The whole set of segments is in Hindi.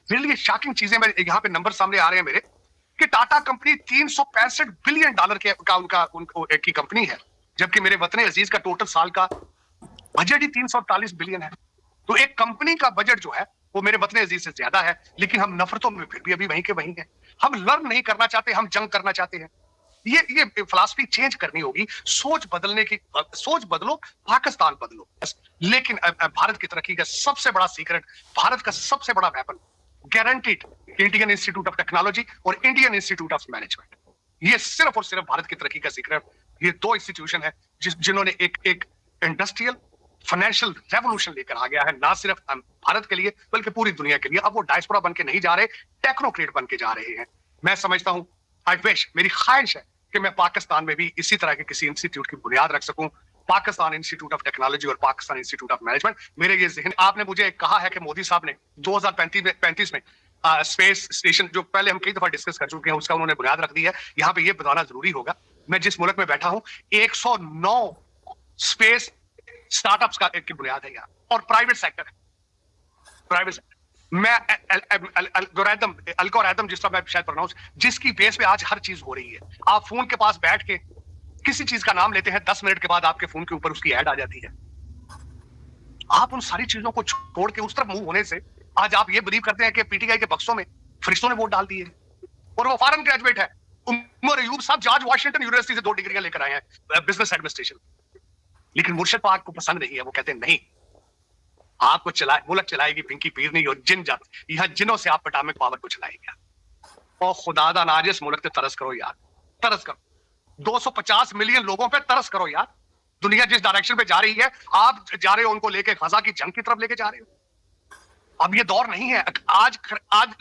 मेरे लिए शॉकिंग चीजें, मेरे यहाँ पे नंबर सामने आ रहे हैं मेरे, कि टाटा कंपनी 365 बिलियन डॉलर के का उनको की कंपनी है, जबकि मेरे वतन अजीज का टोटल साल का बजट ही 348 बिलियन है। तो एक कंपनी का बजट जो है वो मेरे वतन अजीज से ज्यादा है, लेकिन हम नफरतों में फिर भी अभी वहीं के वहीं हैं। हम लर्न नहीं करना चाहते, हम जंग करना चाहते हैं। ये फिलॉसफी चेंज करनी होगी, सोच बदलने की, सोच बदलो, पाकिस्तान बदलो। लेकिन भारत की तरक्की का सबसे बड़ा सीक्रेट, भारत का सबसे बड़ा weapon, guaranteed Indian institute of technology और इंडियन इंस्टीट्यूट ऑफ मैनेजमेंट। ये सिर्फ और सिर्फ भारत की तरक्की का सीक्रेट, ये दो इंस्टीट्यूशन है जिन्होंने एक एक इंडस्ट्रियल फाइनेंशियल रेवोल्यूशन लेकर आ गया है, ना सिर्फ भारत के लिए बल्कि पूरी दुनिया के लिए। अब वो डायस्पोरा बन के नहीं जा रहे, टेक्नोक्रेट बन के जा रहे हैं। मैं समझता हूं, आई विश, मेरी ख्वाहिश है कि मैं पाकिस्तान में भी इसी तरह के किसी इंस्टीट्यूट की बुनियाद रख सकूं, पाकिस्तान इंस्टीट्यूट ऑफ टेक्नोलॉजी और पाकिस्तान इंस्टीट्यूट ऑफ मैनेजमेंट। मेरे ये जहन, आपने मुझे कहा है कि मोदी साहब ने 2035 में स्पेस स्टेशन, जो पहले हम कई दफा डिस्कस कर चुके हैं, उसका उन्होंने बुनियाद रख दी है। यहाँ पे ये बताना जरूरी होगा, मैं जिस मुल्क में बैठा हूं 109 स्पेस स्टार्टअप्स का की बुनियाद है यहाँ, और प्राइवेट सेक्टर है, प्राइवेट सेक्टर। मैं अल्गोरिथम जिस तरह मैं शायद प्रोनाउंस, जिसकी बेस पे आज हर चीज हो रही है। आप फोन के पास बैठ के किसी चीज का नाम लेते हैं, 10 मिनट के बाद आपके फोन के ऊपर उसकी ऐड आ जाती है। आप उन सारी चीजों को छोड़ के उस तरफ मूव होने से आज आप ये बिलीव करते हैं कि पीटीआई के बक्सों में फरिश्तों ने वोट डाल दिए, और वो फॉरेन ग्रेजुएट है। उमर अयूब साहब जॉर्ज वाशिंगटन यूनिवर्सिटी से 2 डिग्रियां लेकर आए हैं बिजनेस एडमिनिस्ट्रेशन, लेकिन मुर्शिद पाक को पसंद नहीं है। वो कहते हैं नहीं, आपको मुल्क चलाएगी पिंकी पीरनी और जिन जात, यहाँ जिनों से आप एटॉमिक पावर को चलाएंगे। और खुदादा नाजिस मुल्क पे तरस करो यार, तरस करो। 250 मिलियन लोगों पे तरस करो यार। दुनिया जिस डायरेक्शन पे जा रही है, आप जा रहे हो उनको लेके गजा की जंग की तरफ लेके जा रहे हो। अब ये दौर नहीं है, आज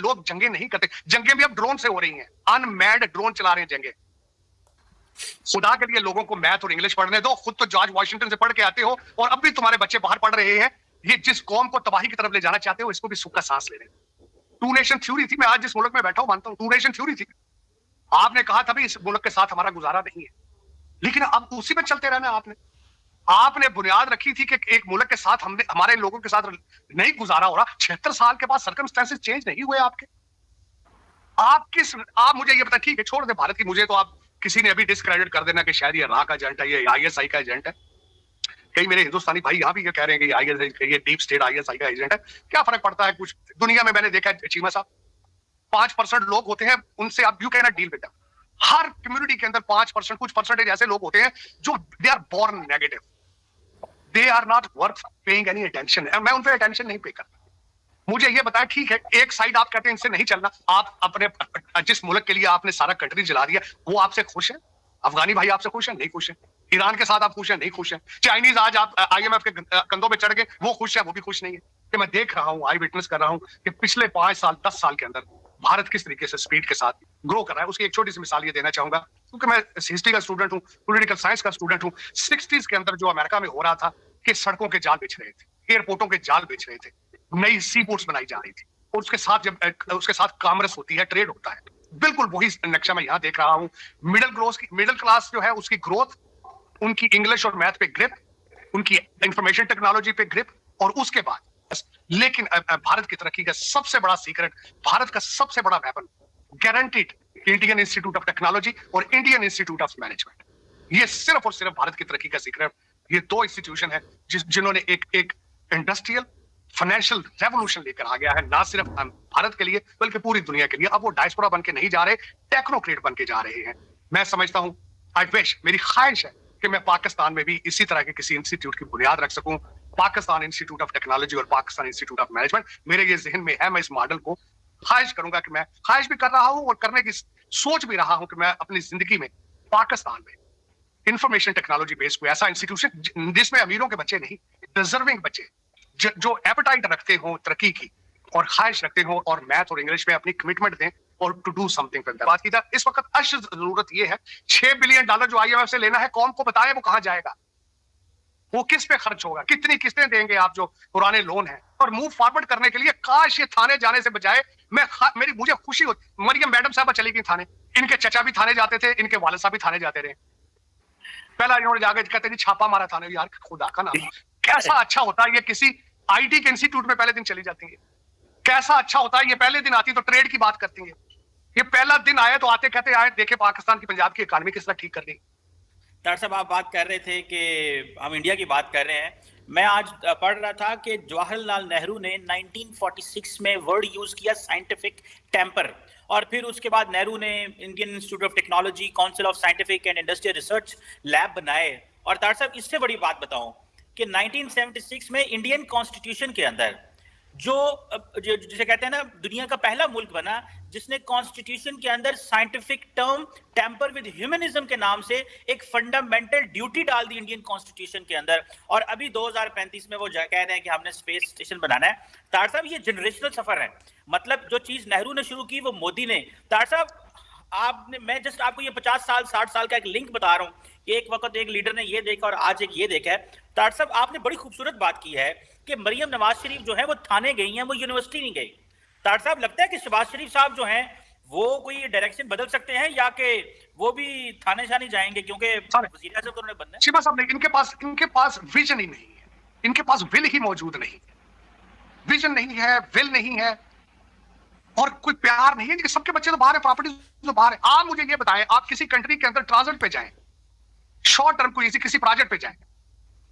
लोग जंगे नहीं करते, जंगे भी अब ड्रोन से हो रही हैं, अनमैड ड्रोन चला रहे हैं जंगे। खुदा के लिए लोगों को मैथ और इंग्लिश पढ़ने दो, खुद तो जॉर्ज वाशिंगटन से पढ़ के आते हो, और अब भी तुम्हारे बच्चे बाहर पढ़ रहे हैं। ये जिस कौम को तबाही की तरफ ले जाना चाहते हो, इसको भी सुख का सांस ले रहे हैं। 2 नेशन थ्योरी थी, मैं आज जिस मुल्क में बैठा हूं मानता हूं 2 नेशन थ्योरी थी। आपने कहा था भी इस मुल्क के साथ हमारा गुजारा नहीं है, लेकिन अब उसी पे चलते रहना। आपने बुनियाद रखी थी कि एक मुल्क के साथ हमारे लोगों के साथ नहीं गुजारा हो रहा। 76 साल के बाद सर्कमस्टेंसेस चेंज नहीं हुए आपके। आप मुझे ये पता, ठीक है छोड़ दे भारत की, मुझे तो आप किसी ने अभी डिस्क्रेडिट कर देना कि शायद ये रा का एजेंट है, ये आईएसआई का एजेंट है। कई मेरे हिंदुस्तानी भाई यहाँ भी ये कह रहे हैं कि ये डीप स्टेट आईएसआई का एजेंट है। क्या फर्क पड़ता है? कुछ दुनिया में मैंने देखा है चीमा साहब, 5% लोग होते हैं, उनसे आप you can not deal with them. Her community के अंदर 5%, कुछ परसेंटेज ऐसे लोग होते हैं जो they are born negative, they are not worth paying any attention. मैं उन पे अटेंशन नहीं पे करता। मुझे ये बताया, ठीक है एक साइड आप कहते हैं इनसे नहीं चलना, आप अपने जिस मुल्क के लिए आपने सारा कंट्री जला दिया, वो आपसे खुश है? अफगानी भाई आपसे खुश है? नहीं खुश है। ईरान के साथ आप खुश है? नहीं खुश है। चाइनीज आज आप आईएमएफ के कंधों पे चढ़ गए, वो खुश है? वो भी खुश नहीं है। कि मैं देख रहा हूं, आई विटनेस कर रहा हूं कि पिछले 5 साल 10 साल के अंदर भारत किस तरीके से स्पीड के साथ ग्रो कर रहा है। उसकी एक छोटी सी मिसाल ये देना चाहूंगा, क्योंकि मैं हिस्ट्री का स्टूडेंट हूं, पॉलिटिकल साइंस का स्टूडेंट हूं। 60s के अंदर जो अमेरिका में हो रहा था कि सड़कों के जाल बिछ रहे थे, एयरपोर्टों के जाल बिछ रहे थे, नई सी पोर्ट्स बनाई जा रही थी, और उसके साथ कॉमर्स होती है, ट्रेड होता है। बिल्कुल वही नक्शा मैं यहाँ देख रहा हूँ। मिडिल क्लास जो है उसकी ग्रोथ, उनकी इंग्लिश और मैथ पे ग्रिप, उनकी इंफॉर्मेशन टेक्नोलॉजी पे ग्रिप, और उसके बाद लेकिन भारत की तरक्की का सबसे बड़ा सीक्रेट, भारत का सबसे बड़ा weapon, guaranteed Indian institute of technology और इंडियन इंस्टीट्यूट ऑफ मैनेजमेंट। ये सिर्फ और सिर्फ भारत की तरक्की का सीक्रेट, ये दो इंस्टीट्यूशन है जिन्होंने एक एक इंडस्ट्रियल फाइनेंशियल रेवोल्यूशन लेकर आ गया है, ना सिर्फ भारत के लिए बल्कि पूरी दुनिया के लिए। अब वो डायस्पोरा बन के नहीं जा रहे, टेक्नोक्रेट बन के जा रहे हैं। मैं समझता हूं, आई विश, मेरी ख्वाहिश है कि मैं पाकिस्तान में भी इसी तरह के किसी इंस्टीट्यूट की बुनियाद रख सकूं, पाकिस्तान इंस्टीट्यूट ऑफ टेक्नोलॉजी और पाकिस्तान इंस्टीट्यूट ऑफ मैनेजमेंट। मेरे ये जहन में है, मैं इस मॉडल को ख्वाहिश करूंगा कि मैं ख्वाहिश भी कर रहा हूं और करने की सोच भी रहा हूं कि मैं अपनी जिंदगी में पाकिस्तान में इंफॉर्मेशन टेक्नोलॉजी बेस्ड कोई ऐसा इंस्टीट्यूशन जिसमें अमीरों के बच्चे नहीं, डिजर्विंग बच्चे जो एपेटाइट रखते हो तरक्की की और ख्वाहिश रखते हो और मैथ और इंग्लिश में अपनी कमिटमेंट दें और to do something for that. बात की जाए इस वक्त अश जरूरत यह है, $6 बिलियन जो आईएमएफ से लेना है, कौन को बताए वो कहां जाएगा, वो किस पे खर्च होगा, कितनी किस्तें देंगे आप जो पुराने लोन हैं। और मूव फॉरवर्ड करने के लिए काश ये थाने जाने से बजाय मुझे खुशी होती, मरियम मैडम साहब चली गई थाने, इनके चचा भी थाने जाते थे, इनके वालिद साहब भी थाने जाते रहे। पहला इन्होंने जाके कहते जी छापा मारा थाने, यार खुदा का नाम, कैसा अच्छा होता है ये किसी आईटी के इंस्टीट्यूट में पहले दिन चली जाती है। कैसा अच्छा होता है, ये पहले दिन आती तो ट्रेड की बात करती है, ये पहला दिन आए तो आते कहते आए देखे पाकिस्तान की पंजाब की इकॉनमी किस तरह ठीक कर दी। डॉक्टर साहब, आप बात कर रहे थे कि हम इंडिया की बात कर रहे हैं। मैं आज पढ़ रहा था कि जवाहरलाल नेहरू ने 1946 में वर्ड यूज किया साइंटिफिक टेम्पर, और फिर उसके बाद नेहरू ने Indian institute of technology, council of scientific and industrial research lab बनाए। और डॉक्टर साहब, इससे बड़ी बात बताऊं कि 1976 में इंडियन कॉन्स्टिट्यूशन के अंदर जो जिसे कहते हैं ना, दुनिया का पहला मुल्क बना जिसने कॉन्स्टिट्यूशन के अंदर scientific term temper with humanism के नाम से एक फंडामेंटल ड्यूटी डाल दी इंडियन कॉन्स्टिट्यूशन के अंदर। और अभी 2035 में वो कह रहे हैं कि हमने स्पेस स्टेशन बनाना है। तार साहब, ये जनरेशनल सफर है। मतलब जो चीज नेहरू ने शुरू की वो मोदी ने। तार साहब, आपने, मैं जस्ट आपको ये 50 साल 60 साल का एक लिंक बता रहा हूं कि एक वक्त एक लीडर ने ये देखा और आज एक ये देखा है। तार साहब, आपने बड़ी खूबसूरत बात की है कि मरियम नवाज शरीफ जो है वो थाने गई हैं, वो यूनिवर्सिटी नहीं गई। तार साहब, लगता है कि शहबाज शरीफ साहब जो हैं वो कोई डायरेक्शन बदल सकते हैं, या कि वो भी थाने शाने जाएंगे, क्योंकि वजीर आज़म तो उन्होंने बनना है। शिवा साहब नहीं, इनके पास विजन ही नहीं है, इनके पास विल ही मौजूद नहीं, विजन नहीं है, विल नहीं है, और कोई प्यार नहीं है। सबके बच्चे तो बाहर है, प्रॉपर्टी तो बाहर है। आप मुझे ये बताएं, आप किसी कंट्री के अंदर ट्रांजिट पे जाएं, शॉर्ट टर्म कोई किसी प्रोजेक्ट पे जाएं,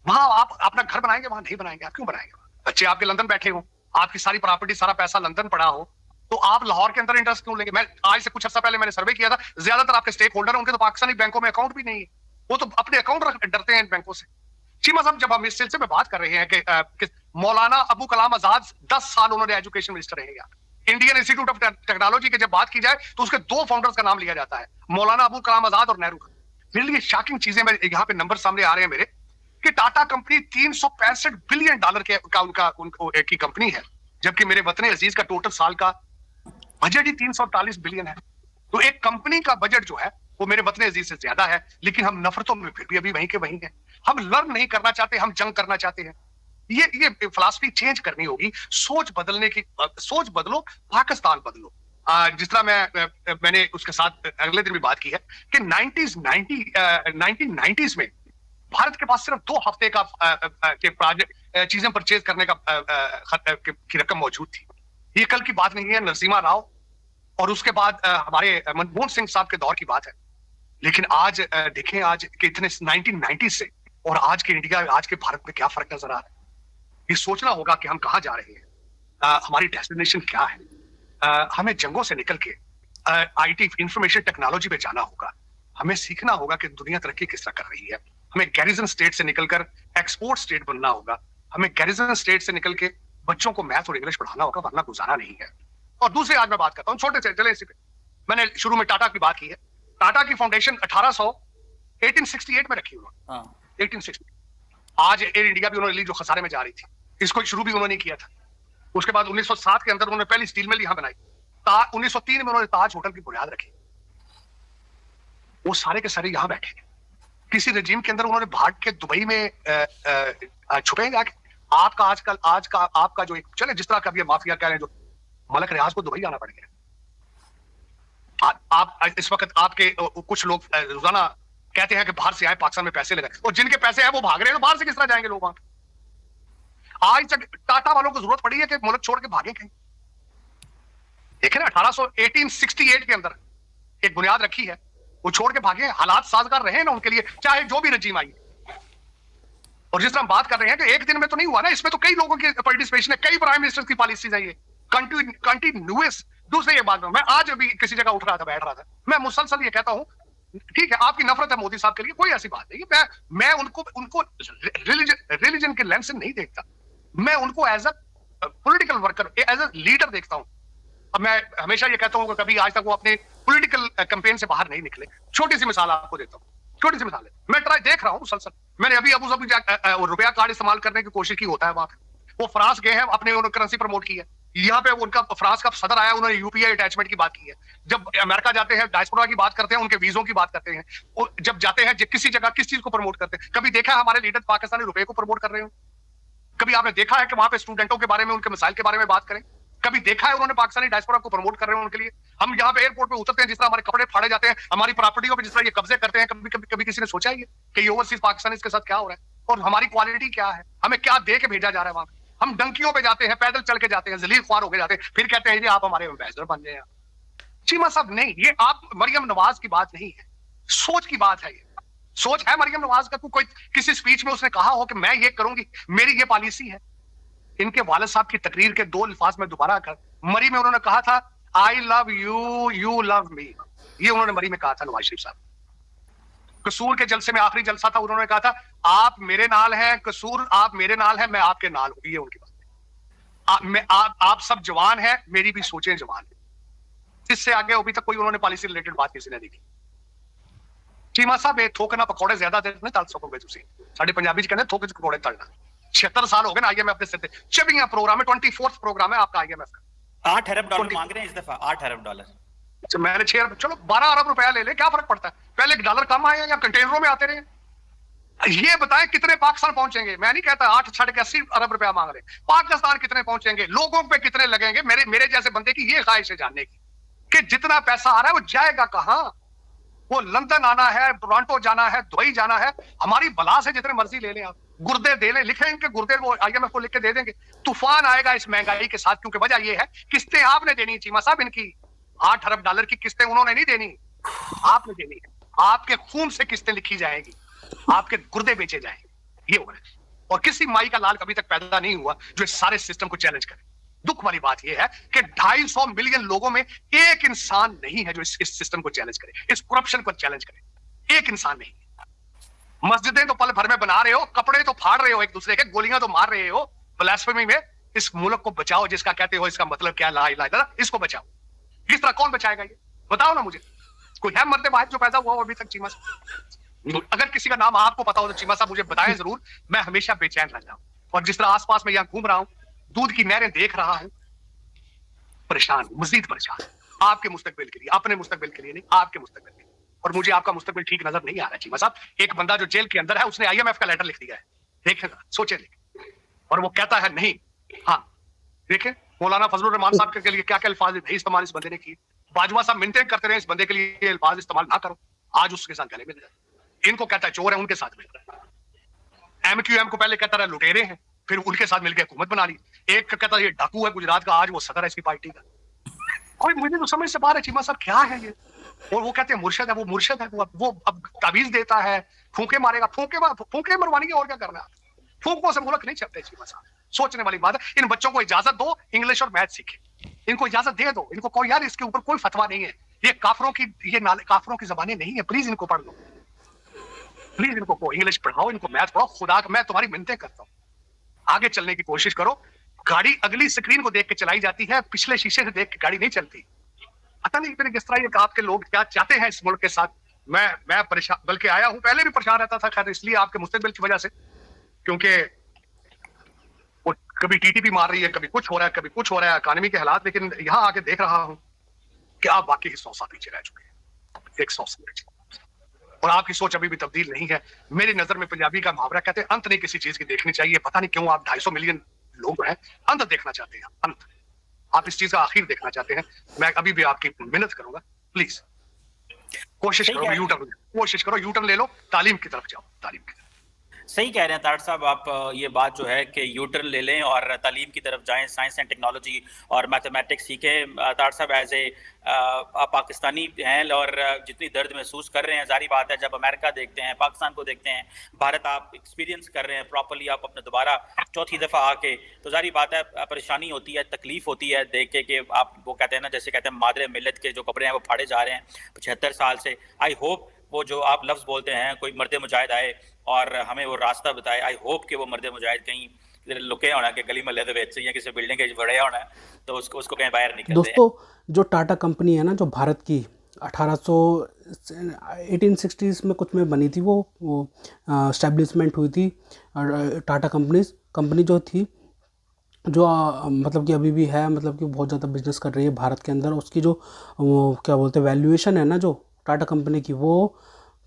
वहां आप अपना घर बनाएंगे? वहां नहीं बनाएंगे। आप क्यों बनाएंगे? बच्चे आपके लंदन बैठे हो, आपकी सारी प्रॉपर्टी, सारा पैसा लंदन पड़ा हो, तो आप लाहौर के अंदर इंटरेस्ट क्यों लेंगे? मैं आज से कुछ अर्सा पहले मैंने सर्वे किया था, ज्यादातर आपके स्टेक होल्डर उनके तो पाकिस्तानी बैंकों में अकाउंट भी नहीं है, वो तो अपने अकाउंट डरते हैं बैंकों से। चीमा साहब, जब हम इस सिलसिले में बात कर रहे हैं कि मौलाना अबू कलाम आजाद 10 साल उन्होंने एजुकेशन मिनिस्टर रहे यार, इंडियन इंस्टीट्यूट ऑफ टेक्नोलॉजी के जब बात की जाए तो उसके दो फाउंडर्स का नाम लिया जाता है, मौलाना अबू कलाम आजाद और नेहरू का। मेरे लिए शॉकिंग चीजें, यहाँ पे नंबर सामने आ रहे हैं मेरे, कि टाटा कंपनी 365 बिलियन डॉलर की कंपनी है, जबकि मेरे वतन अजीज का टोटल साल का बजट ही 348 बिलियन है। तो एक कंपनी का बजट जो है वो मेरे वतन अजीज से ज्यादा है, लेकिन हम नफरतों में फिर भी अभी वहीं के वहीं हैं। हम लर्न नहीं करना चाहते, हम जंग करना चाहते हैं। ये फिलॉसफी चेंज करनी होगी, सोच बदलने की, सोच बदलो, पाकिस्तान बदलो। जिस तरह मैंने उसके साथ अगले दिन भी बात की है कि 1990s में भारत के पास सिर्फ 2 हफ्ते का के प्रोजेक्ट चीजें परचेज करने की रकम मौजूद थी। ये कल की बात नहीं है, नरसिम्हा राव और उसके बाद हमारे मनमोहन सिंह साहब के दौर की बात है। लेकिन आज देखें, आज के इतने 1990 से और आज के इंडिया, आज के भारत में क्या फर्क नजर आ रहा है। ये सोचना होगा कि हम कहाँ जा रहे हैं, हमारी डेस्टिनेशन क्या है। हमें जंगों से निकल के आईटी, इंफॉर्मेशन टेक्नोलॉजी पे जाना होगा। हमें सीखना होगा कि दुनिया तरक्की किस तरह कर रही है। हमें गैरिजन स्टेट से निकलकर एक्सपोर्ट स्टेट बनना होगा। हमें गैरिजन स्टेट से निकल के बच्चों को मैथ और इंग्लिश पढ़ाना होगा, वरना गुजारा नहीं है। और दूसरी आज मैं बात करता हूँ छोटे से, चले इसी पे। मैंने शुरू में टाटा की बात की है। टाटा की फाउंडेशन 1868 में रखी हुआ, 1860। आज एयर इंडिया भी उन्होंने ली जो खसारे में जा रही थी, इसको शुरू भी उन्होंने किया था। उसके बाद 1907 के अंदर उन्होंने पहली स्टील मिल यहां बनाई। 1903 में उन्होंने ताज होटल की बुनियाद रखी। वो सारे के सारे यहां बैठे। किसी रजीम के अंदर उन्होंने भाग के दुबई में छुपे जाके। आपका आजकल आपका जो एक चले, जिस तरह का भी माफिया कह रहे हैं, जो मलक रियाज को दुबई आना पड़ गया। आप इस वक्त आपके कुछ लोग रोजाना कहते हैं कि बाहर से आए, पाकिस्तान में पैसे लगाए, और जिनके पैसे हैं वो भाग रहे हैं, तो बाहर से किस तरह जाएंगे लोग वहां? आज तक टाटा वालों को जरूरत पड़ी है कि मुल्क छोड़ के भागे कहीं। देखे ना, 1868 के अंदर एक बुनियाद रखी है, वो छोड़ के भागे। हालात साजगार रहे ना उनके लिए, चाहे जो भी रजीम आई। और जिस तरह हम बात कर रहे हैं कि एक दिन में तो नहीं हुआ ना, इसमें तो कई लोगों की पार्टिसिपेशन है, कई प्राइम मिनिस्टर की पॉलिसीज है, ये कंटिन्यूअस। दूसरी एक बात, मैं आज अभी किसी जगह उठ रहा था, बैठ रहा था, मैं मुसलसल ये कहता हूं, ठीक है आपकी नफरत है मोदी साहब के लिए, कोई ऐसी बात नहीं है। मैं उनको रिलीजन के लेंस से नहीं देखता, मैं उनको as a political worker, as a leader देखता हूं। अब मैं हमेशा ये कहता हूं कि कभी आज तक वो अपने पॉलिटिकल कैंपेन से बाहर नहीं निकले। छोटी सी मिसाल आपको देता हूं, छोटी सी मिसाल है, मैं ट्राई देख रहा हूं मुसलसल। मैंने अभी अबू धाबी रुपया कार्ड इस्तेमाल करने की कोशिश की, होता है वहां पे। वो फ्रांस गए हैं, अपने उन्होंने करेंसी प्रमोट की है। यहाँ पे उनका फ्रांस का सदर आया, उन्होंने यूपीआई अटैचमेंट की बात की है। जब अमेरिका जाते हैं, डायस्पोरा की बात करते हैं, उनके वीजों की बात करते हैं। जब जाते हैं किसी जगह, किस चीज को प्रमोट करते हैं? कभी देखा है हमारे लीडर पाकिस्तानी रुपए को प्रमोट कर रहे हो? कभी आपने देखा है कि वहां पे स्टूडेंटों के बारे में, उनके मिसाइल के बारे में बात करें? कभी देखा है उन्होंने पाकिस्तानी डायस्पोरा को प्रमोट कर रहे हैं उनके लिए? हम यहाँ पे एयरपोर्ट पे उतरते हैं, जिस तरह हमारे कपड़े फाड़े जाते हैं, हमारी प्रॉपर्टियों पे जिस तरह ये कब्जे करते हैं, कभी किसी ने सोचा है कि ये ओवरसीज पाकिस्तानी के साथ क्या हो रहा है और हमारी क्वालिटी क्या है, हमें क्या दे के भेजा जा रहा है वहां? हम डंकियों पे जाते हैं, पैदल चल के जाते हैं, जलील ख्वार होके जाते हैं, फिर कहते हैं जी आप हमारे एम्बेसडर बन गए। चीमा साहब नहीं, ये आप मरियम नवाज की बात नहीं है, सोच की बात है। ये सोच है मरियम नवाज का? कोई किसी स्पीच में उसने कहा हो कि मैं ये करूंगी, मेरी ये पॉलिसी है? इनके वालिद साहब की तकरीर के 2 अल्फाज में दोबारा कर, मरी में उन्होंने कहा था I love you, you love me. ये उन्होंने मरी में कहा था नवाज शरीफ साहब। कसूर के जलसे में आखिरी जलसा था, उन्होंने कहा था आप मेरे नाल हैं, कसूर आप मेरे नाल हैं, मैं आपके नाल हूं। ये उनकी बात। आप सब जवान हैं, मेरी भी सोचें जवान है। इससे आगे अभी तक कोई उन्होंने पॉलिसी रिलेटेड बात किसी ने नहीं की। चीमा साहब ये थोकना पकौड़े ज्यादा देर नहीं तल सकोगे तुसी। साडे पंजाबी च कहंदे थोक च पकौड़े तलना। 76 साल हो गए ना आईएमएफ के सिर पे। 24वां प्रोग्राम है, 24th प्रोग्राम है आपका आईएमएफ का। 8 अरब डॉलर मांग रहे हैं इस दफा, 8 अरब डॉलर। अच्छा मैंने 6 अरब, चलो 12 अरब रुपया ले ले, क्या फर्क पड़ता है? पहले डॉलर कम आए या कंटेनरों में आते रहे? ये बताएं कितने पाकिस्तान पहुंचेंगे? मैं नहीं कहता 8 छड़ के 80 अरब रुपया मांग रहे, पाकिस्तान कितने पहुंचेंगे, लोगों पे कितने लगेंगे? मेरे जैसे बंदे की ये ख्वाहिश है जानने की कि जितना पैसा आ रहा है वो जाएगा कहां? वो लंदन आना है, टोरंटो जाना है, दुबई जाना है, हमारी बला से जितने मर्जी ले लें आप, गुर्दे दे लें, लिखें इनके गुर्दे वो आईएमएफ को लिख के दे देंगे। तूफान आएगा इस महंगाई के साथ, क्योंकि वजह ये है किस्तें आपने देनी चीमा साहब। इनकी 8 अरब डॉलर की किस्तें उन्होंने नहीं देनी, आपने देनी है। आपके खून से किस्तें लिखी जाएंगी, आपके गुर्दे बेचे जाएंगे। ये हो रहा है। और किसी माई का लाल कभी तक पैदा नहीं हुआ जो इस सारे सिस्टम को चैलेंज करे। दुख वाली बात यह है कि 250 मिलियन लोगों में एक इंसान नहीं है जो इस सिस्टम को चैलेंज करे, इस करप्शन को चैलेंज करे। एक इंसान नहीं। मस्जिदें तो पल भर में बना रहे हो, कपड़े तो फाड़ रहे हो एक दूसरे के, गोलियां तो मार रहे हो ब्लास्फेमी में। इस मुल्क को बचाओ जिसका कहते हो इसका मतलब क्या, ला इलाहा इल्लल्लाह, इसको बचाओ। किस तरह, कौन बचाएगा ये बताओ ना मुझे। कोई है मर्द वाहिद जो पैदा हुआ हो अभी तक चीमा साहब? अगर किसी का नाम आपको पता हो तो चीमा साहब मुझे बताएं जरूर, मैं हमेशा बेचैन रह जाऊं। और जिस तरह आसपास में यहाँ घूम रहा हूं, दूध की नहरें देख रहा हूं, परेशान, मजीद परेशान, आपके मुस्तकबिल के लिए, अपने मुस्तकबिल के लिए नहीं, आपके मुस्तकबिल के लिए। और मुझे आपका मुस्तकबिल ठीक नजर नहीं आ रहा चीमा साहब। एक बंदा जो जेल के अंदर है उसने आईएमएफ का लेटर लिख दिया है, देखेगा, सोचे लिखे, और वो कहता है नहीं। हाँ देखे मौलाना फजलुर रहमान साहब के लिए क्या क्या अल्फाज इस्तेमाल इस बंदे ने किए। बाजवा साहब मिन्नतें करते रहे इस बंदे के लिए अल्फाज इस्तेमाल ना करो, आज उसके साथ गले मिल जाए। इनको कहता है चोर है, उनके साथ मिल रहा है। एमक्यूएम को पहले कहता रहा लुटेरे हैं, फिर उनके साथ मिलकर हुकूमत बना ली। एक कहता ये डाकू है गुजरात का, आज वो सदर है इसकी पार्टी का। कोई मुझे तो समझ से बाहर है चीमा साहब, क्या है ये? और वो कहते हैं मुर्शद है, वो मुर्शद है, वो अब ताबीज देता है, फूंके मारेगा, फूंके मरवानी है, और क्या करना है? फूंकों से मुल्क नहीं चलते चीमा साहब। सोचने वाली बात है। इन बच्चों को इजाजत दो इंग्लिश और मैथ सीखे, इनको इजाजत दे दो। इनको कोई यार इसके ऊपर कोई फतवा नहीं है, ये काफरों की, ये काफरों की जबानें नहीं है। प्लीज इनको पढ़ लो, प्लीज इनको इंग्लिश पढ़ाओ, इनको मैथ पढ़ाओ। खुदा का मैं तुम्हारी मिन्नतें करता हूँ, आगे चलने की कोशिश करो। गाड़ी अगली स्क्रीन को देख के चलाई जाती है, पिछले शीशे से देख के गाड़ी नहीं चलती। पता नहीं फिर किस तरह ये आपके लोग क्या चाहते हैं इस मुल्क के साथ। मैं परेशान, बल्कि आया हूं, पहले भी परेशान रहता था, खैर इसलिए आपके मुस्तकबिल की वजह से, क्योंकि वो कभी टीटीपी मार रही है, कभी कुछ हो रहा है, कभी कुछ हो रहा है, इकानमी के हालात। लेकिन यहां आके देख रहा हूं कि आप वाकई 100 साल पीछे रह चुके हैं, 100 साल पीछे, और आपकी सोच अभी भी तब्दील नहीं है। मेरी नजर में पंजाबी का मुहावरा कहते हैं अंत नहीं किसी चीज की देखनी चाहिए। पता नहीं क्यों आप 250 मिलियन लोग हैं, अंत देखना चाहते हैं, अंत। आप इस चीज का आखिर देखना चाहते हैं। मैं अभी भी आपकी मिन्नत करूंगा, प्लीज कोशिश करो, कोशिश करो, यूटर्न ले लो, तालीम की तरफ जाओ, तालीम की तरफ। सही कह रहे हैं तारड़ साहब आप। ये बात जो है कि यूटर्न ले लें और तालीम की तरफ जाएं, साइंस एंड टेक्नोलॉजी और मैथमेटिक्स सीखें। तारड़ साहब एज ए आप पाकिस्तानी हैं और जितनी दर्द महसूस कर रहे हैं, जारी बात है जब अमेरिका देखते हैं, पाकिस्तान को देखते हैं, भारत आप एक्सपीरियंस कर रहे हैं प्रॉपरली, आप अपने दोबारा चौथी दफ़ा आके, तो जारी बात है परेशानी होती है, तकलीफ होती है देख के कि आप, वो कहते हैं ना, जैसे कहते हैं मादरे मिलत के जो कपड़े हैं वो फाड़े जा रहे हैं 75 साल से। आई होप वो जो आप लफ्ज़ बोलते हैं कोई मर्द मुजाहिद आए और हमें वो रास्ता बताए। आई होप कि वो मर्द मुजाहिद कहीं लुके होना कि गली महल्ले के या किसी बिल्डिंग के बड़े होना है, तो उसको कहीं बाहर निकलते हैं। दोस्तों जो टाटा कंपनी है ना, जो भारत की 1860s में कुछ में बनी थी, वो स्टैब्लिशमेंट हुई थी। टाटा कंपनी जो थी, जो मतलब कि अभी भी है, मतलब कि बहुत ज़्यादा बिजनेस कर रही है भारत के अंदर। उसकी जो वो क्या बोलते हैं वैल्यूएशन है ना जो टाटा कंपनी की, वो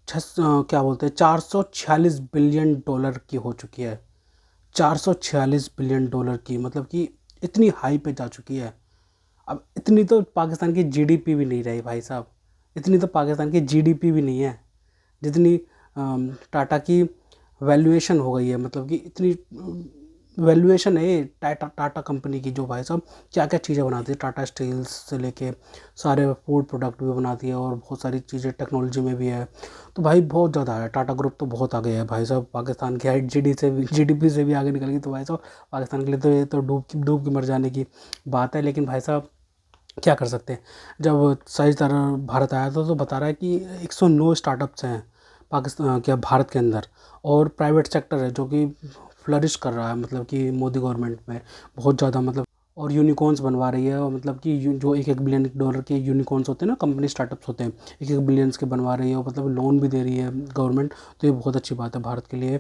क्या बोलते हैं 446 बिलियन डॉलर की हो चुकी है। 446 बिलियन डॉलर की, मतलब कि इतनी हाई पे जा चुकी है। अब इतनी तो पाकिस्तान की जीडीपी भी नहीं रही भाई साहब, इतनी तो पाकिस्तान की जीडीपी भी नहीं है जितनी टाटा की वैल्यूएशन हो गई है। मतलब कि इतनी वैल्यूएशन है ये टाटा कंपनी की, जो भाई साहब क्या क्या चीज़ें बनाती है, टाटा स्टील्स से लेके सारे फूड प्रोडक्ट भी बनाती है और बहुत सारी चीज़ें टेक्नोलॉजी में भी है। तो भाई बहुत ज़्यादा है, टाटा ग्रुप तो बहुत आगे है भाई साहब, पाकिस्तान की जीडीपी से भी आगे निकल गई, तो भाई साहब पाकिस्तान के लिए तो ये तो डूब के मर जाने की बात है। लेकिन भाई साहब क्या कर सकते हैं, जब साइंसदान भारत आया था तो बता रहा है कि 109 स्टार्टअप्स हैं पाकिस्तान क्या भारत के अंदर, और प्राइवेट सेक्टर है जो कि फ्लरिश कर रहा है, मतलब कि मोदी गवर्नमेंट में बहुत ज़्यादा, मतलब और यूनिकॉर्न्स बनवा रही है, और मतलब कि जो एक बिलियन डॉलर के यूनिकॉर्न्स होते हैं ना, कंपनी स्टार्टअप्स होते हैं, एक बिलियंस के बनवा रही है, और मतलब लोन भी दे रही है गवर्नमेंट। तो ये बहुत अच्छी बात है भारत के लिए।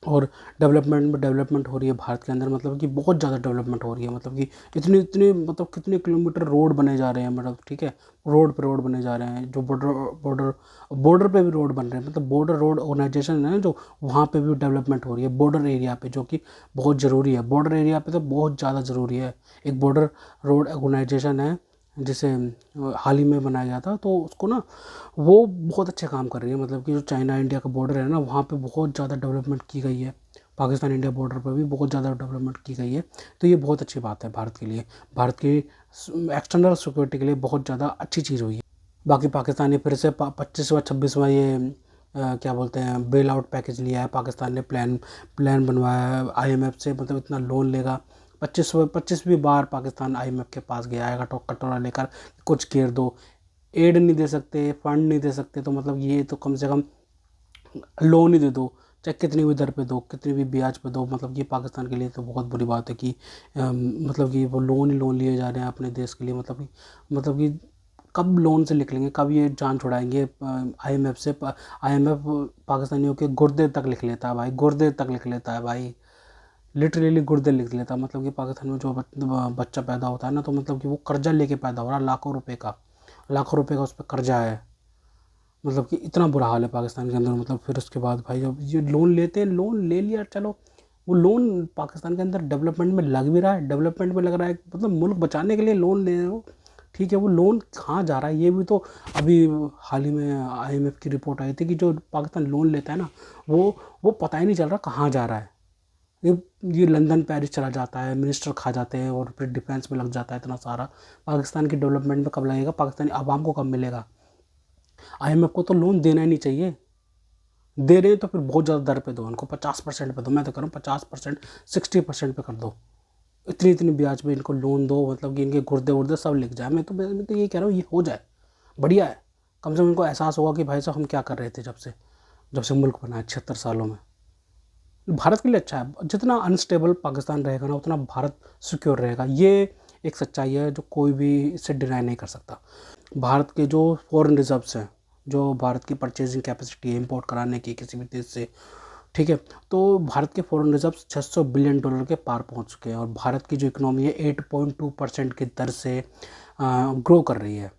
और डेवलपमेंट हो रही है भारत के अंदर, मतलब कि बहुत ज़्यादा डेवलपमेंट हो रही है, मतलब कि इतने इतने मतलब कितने किलोमीटर रोड बने जा रहे हैं, मतलब ठीक है, रोड पे रोड बने जा रहे हैं, जो बॉर्डर पे भी रोड बन रहे हैं, मतलब बॉर्डर रोड ऑर्गेनाइजेशन है जो, वहाँ पे भी डेवलपमेंट हो रही है बॉर्डर एरिया पे, जो कि बहुत ज़रूरी है, बॉर्डर एरिया पे तो बहुत ज़्यादा ज़रूरी है। एक बॉर्डर रोड ऑर्गेनाइजेशन है जिसे हाल ही में बनाया गया था, तो उसको ना वो बहुत अच्छे काम कर रही है, मतलब कि जो चाइना इंडिया का बॉर्डर है ना, वहाँ पे बहुत ज़्यादा डेवलपमेंट की गई है, पाकिस्तान इंडिया बॉर्डर पर भी बहुत ज़्यादा डेवलपमेंट की गई है। तो ये बहुत अच्छी बात है भारत के लिए, भारत की एक्सटर्नल सिक्योरिटी के लिए बहुत ज़्यादा अच्छी चीज़ हुई है। बाकी पाकिस्तान ने फिर से 25वां 26वां ये क्या बोलते हैं बेल आउट पैकेज लिया है, पाकिस्तान ने प्लान बनवाया है आईएमएफ से, मतलब इतना लोन लेगा, 25वीं बार पाकिस्तान आईएमएफ के पास गया है कटोरा लेकर, कुछ घेर दो, एड नहीं दे सकते, फंड नहीं दे सकते, तो मतलब ये तो कम से कम लोन ही दे दो, चाहे कितनी भी दर पे दो, कितनी भी ब्याज पे दो, मतलब ये पाकिस्तान के लिए तो बहुत बुरी बात है कि मतलब कि वो लोन ही लोन लिए जा रहे हैं अपने देश के लिए, मतलब कि कब लोन से निकलेंगे, कब ये जान छुड़ाएंगे आईएमएफ से। आईएमएफ पाकिस्तानियों के गुर्दे तक लिख लेता है भाई, गुर्दे तक लिख लेता है भाई, लिटरली गुर्दे लिख लेता है। मतलब कि पाकिस्तान में जो बच्चा पैदा होता है ना, तो मतलब कि वो कर्जा लेके पैदा हो रहा है, लाखों रुपए का उस पर कर्जा है, मतलब कि इतना बुरा हाल है पाकिस्तान के अंदर। मतलब फिर उसके बाद भाई जब ये लोन लेते हैं, लोन ले लिया चलो, वो लोन पाकिस्तान के अंदर डेवलपमेंट में लग भी रहा है, डेवलपमेंट में लग रहा है, मतलब मुल्क बचाने के लिए लोन ले रहे हो, ठीक है, वो लोन कहाँ जा रहा है ये भी तो अभी हाल ही में आईएमएफ की रिपोर्ट आई थी कि जो पाकिस्तान लोन लेता है ना, वो पता ही नहीं चल रहा कहाँ जा रहा है। ये ये लंदन पेरिस चला जाता है, मिनिस्टर खा जाते हैं, और फिर डिफेंस में लग जाता है इतना सारा। पाकिस्तान की डेवलपमेंट में कब लगेगा, पाकिस्तानी आवाम को कब मिलेगा? आईएमएफ को तो लोन देना ही नहीं चाहिए, दे रहे हैं तो फिर बहुत ज़्यादा दर पे दो, उनको 50% पे दो, मैं तो कह रहा हूँ 50%, 60% पे कर दो, इतनी इतनी ब्याज पे इनको लोन दो, मतलब कि इनके गुर्दे उर्दे सब लिख जाए। मैं तो ये कह रहा हूँ ये हो जाए, बढ़िया है, कम से कम इनको एहसास होगा कि भाई साहब हम क्या कर रहे थे जब से मुल्क बना है 76 सालों में। भारत के लिए अच्छा है, जितना अनस्टेबल पाकिस्तान रहेगा ना, उतना भारत सिक्योर रहेगा, ये एक सच्चाई है जो कोई भी इससे डिनाई नहीं कर सकता। भारत के जो फॉरेन रिजर्व्स हैं, जो भारत की परचेजिंग कैपेसिटी है इंपोर्ट कराने की किसी भी देश से, ठीक है, तो भारत के फॉरेन रिजर्व्स 600 बिलियन डॉलर के पार पहुंच चुके हैं, और भारत की जो इकोनॉमी है 8.2% की दर से ग्रो कर रही है,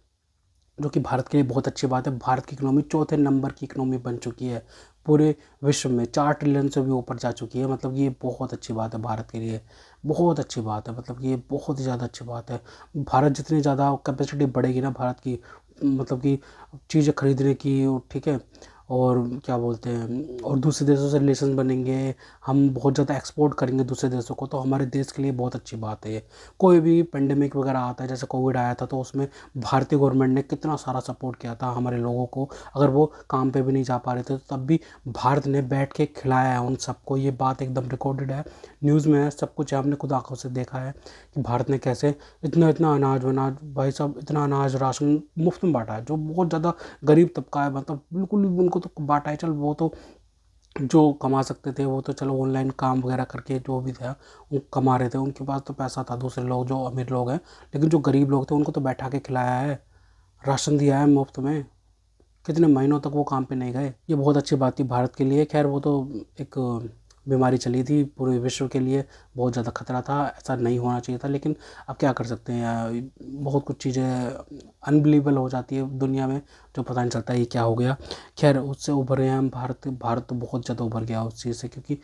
जो कि भारत के लिए बहुत अच्छी बात है। भारत की इकोनॉमी चौथे नंबर की इकोनॉमी बन चुकी है पूरे विश्व में, 4 ट्रिलियन से भी ऊपर जा चुकी है, मतलब ये बहुत अच्छी बात है भारत के लिए, बहुत अच्छी बात है, मतलब कि ये बहुत ही ज़्यादा अच्छी बात है। भारत जितनी ज़्यादा कैपेसिटी बढ़ेगी ना भारत की, मतलब कि चीज़ें खरीदने की, ठीक है, और क्या बोलते हैं, और दूसरे देशों से रिलेशन बनेंगे, हम बहुत ज़्यादा एक्सपोर्ट करेंगे दूसरे देशों को, तो हमारे देश के लिए बहुत अच्छी बात है ये। कोई भी पेंडेमिक वगैरह आता है, जैसे कोविड आया था, तो उसमें भारतीय गवर्नमेंट ने कितना सारा सपोर्ट किया था हमारे लोगों को, अगर वो काम पे भी नहीं जा पा रहे थे तो तब भी भारत ने बैठ के खिलाया है उन सबको, ये बात एकदम रिकॉर्डेड है, न्यूज़ में है, सब कुछ है, हमने खुद आंखों से देखा है कि भारत ने कैसे इतना इतना अनाज भाई साहब, इतना अनाज राशन मुफ्त में बांटा है, जो बहुत ज़्यादा गरीब तबका है, मतलब बिल्कुल ही उनको तो बांटा है, चल वो तो जो कमा सकते थे वो तो चलो ऑनलाइन काम वगैरह करके जो भी था वो कमा रहे थे, उनके पास तो पैसा था, दूसरे लोग जो अमीर लोग हैं, लेकिन जो गरीब लोग थे उनको तो बैठा के खिलाया है, राशन दिया है मुफ्त में, कितने महीनों तक वो काम पे नहीं गए, ये बहुत अच्छी बात थी भारत के लिए। खैर वो तो एक बीमारी चली थी पूरे विश्व के लिए, बहुत ज़्यादा खतरा था, ऐसा नहीं होना चाहिए था, लेकिन अब क्या कर सकते हैं यार, बहुत कुछ चीज़ें अनबिलीवेबल हो जाती है दुनिया में, जो पता नहीं चलता ये क्या हो गया। खैर उससे उभरे हैं हम, भारत तो बहुत ज़्यादा उभर गया उस चीज़ से, क्योंकि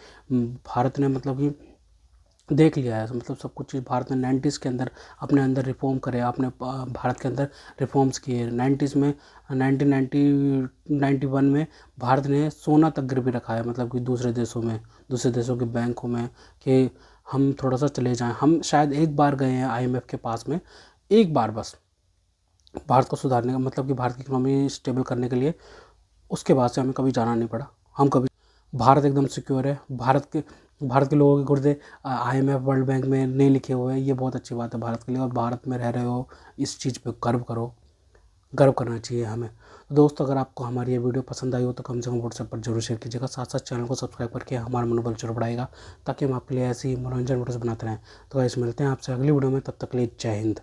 भारत ने मतलब कि देख लिया है, मतलब सब कुछ चीज़ भारत ने 90s के अंदर अपने अंदर रिफॉर्म करे, अपने भारत के अंदर रिफॉर्म्स किए। 90s में 1991 में भारत ने सोना तक गिरवी रखा है, मतलब कि दूसरे देशों के बैंकों में, कि हम थोड़ा सा चले जाएं। हम शायद एक बार गए हैं IMF के पास में, एक बार बस, भारत को सुधारने का, मतलब कि भारत की इकोनॉमी स्टेबल करने के लिए। उसके बाद से हमें कभी जाना नहीं पड़ा। हम कभी, भारत एकदम सिक्योर है। भारत के लोगों के गुर्दे IMF वर्ल्ड बैंक में नहीं लिखे हुए हैं, ये बहुत अच्छी बात है भारत के लिए। और भारत में रह रहे हो, इस चीज़ पे गर्व करो, गर्व करना चाहिए हमें। तो दोस्तों, अगर आपको हमारी ये वीडियो पसंद आई हो तो कम से कम व्हाट्सएप पर जरूर शेयर कीजिएगा। साथ साथ चैनल को सब्सक्राइब करके हमारा मनोबल जरूर बढ़ाएगा, ताकि हम आपके लिए ऐसी मनोरंजन वीडियोस बनाते रहें। तो गाइस, मिलते हैं आपसे अगली वीडियो में, तब तक के लिए जय हिंद।